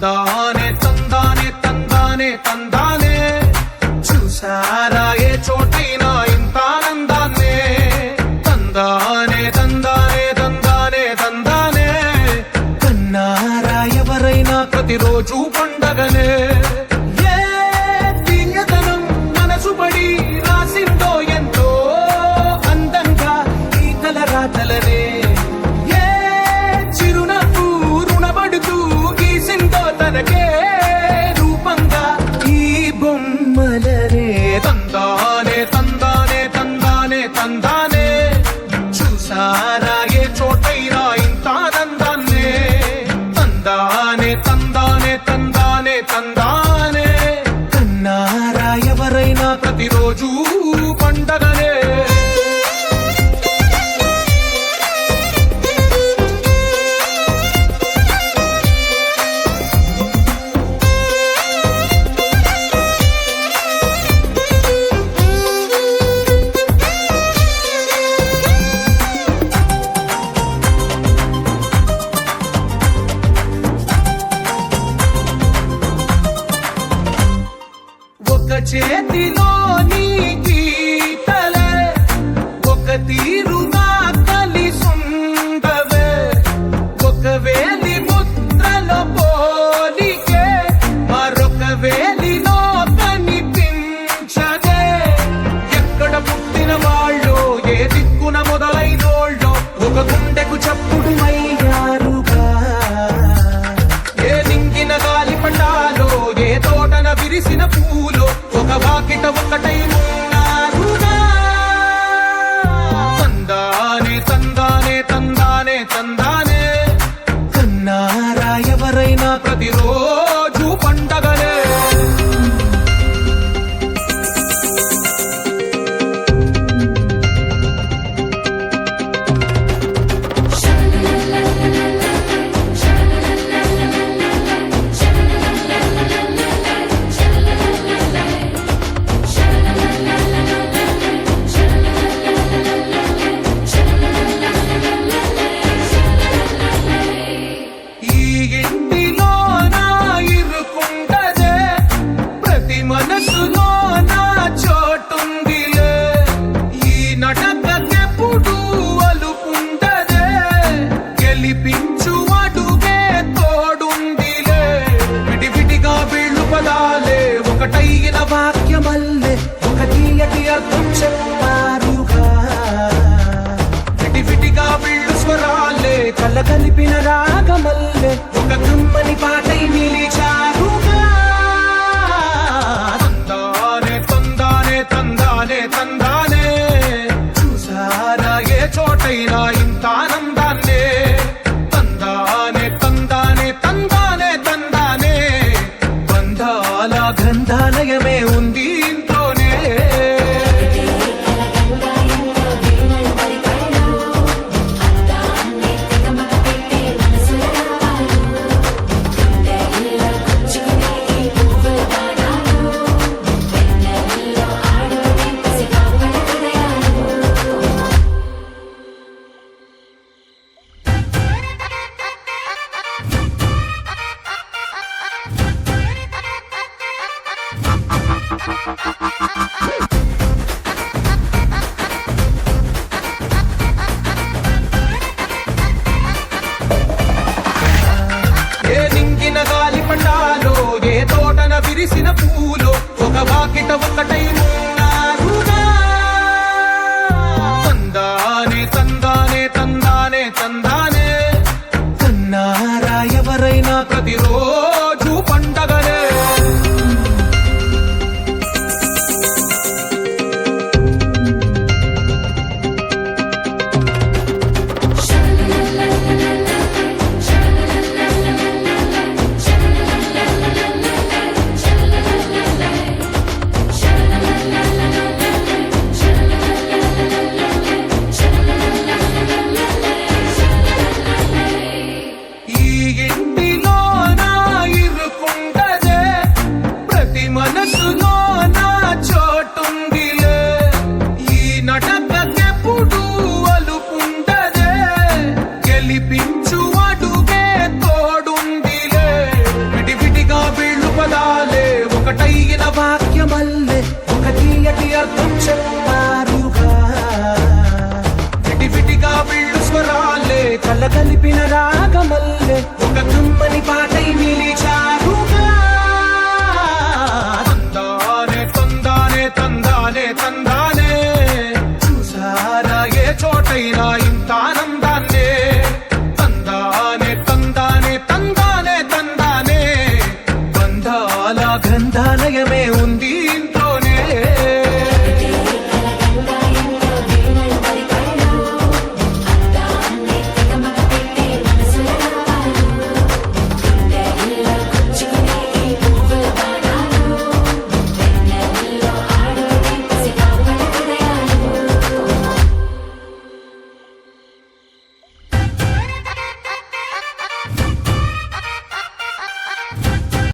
తందానే తందానే తందానే తందానే చూసారా ఏ చోటైనా ఇంత ఆనందాన్నే తందానే తందానే తందానే తందానే కన్నారా ఎవరైనా ప్రతిరోజు పండగనే తందానే తందానే తందానే తందానే చూసారా ఏ చోటైనా ఇంత ఆనందాన్నే తందానే తందానే తందానే తందానే కన్నారా ఎవరైనా ప్రతిరోజు పండగనే చేతిలో నీ గీతలే ఒక తీరుగా కలిసుండవే ఒక వేలి ముద్రలో పోలికే మరొక వేలిలో కనిపించదే ఎక్కడ పుట్టిన వాళ్ళు ఏ దిక్కున మొదలైనోళ్ళో ఒక గుండెకు చప్పుడు అయ్యారుగా ఏ నింగిన గాలి పండాలో ఏ తోటన విరిసిన పూలో ఒక వాకిట ఒకటై ఉన్నారుగా తందానే తందానే తందానే తందానే కన్నారా ఎవరైనా ప్రతిరోజు పండగలే మనసులో నా చోటుందిలే ఈ నటకెప్పుడు అలుపుండదే గెలిపించు అడుగే తోడుందిలే విడివిడిగా వీళ్ళు పదాలే ఒకటైన వాక్యమల్లే ఒక తీయటి అర్థం చెప్పారుగా విడివిడిగా వీళ్ళు స్వరాలే కలగలిపిన రాగమల్లే ఒక కమ్మని పాటై నిలిచారుగా తందానే తందానే చూసారా ఏ చోటైనా ఇంత ఆనందాన్నే తందానే తందానే తందానే తందానే బంధాల గ్రంథాలయమే ఉంది ఇంట్లోనే ఏ నింగిన గాలి పండాలో ఏ తోటన విరిసిన పూలో ఒక వాకిట ఒకటై ఉన్నారుగా తందానే తందానే తందానే తందానే కన్నారా ఎవరైనా ప్రతిరోజు పండగలే కలకలిపిన రాగమల్లె ఒక కమ్మని పాటై నిలిచారు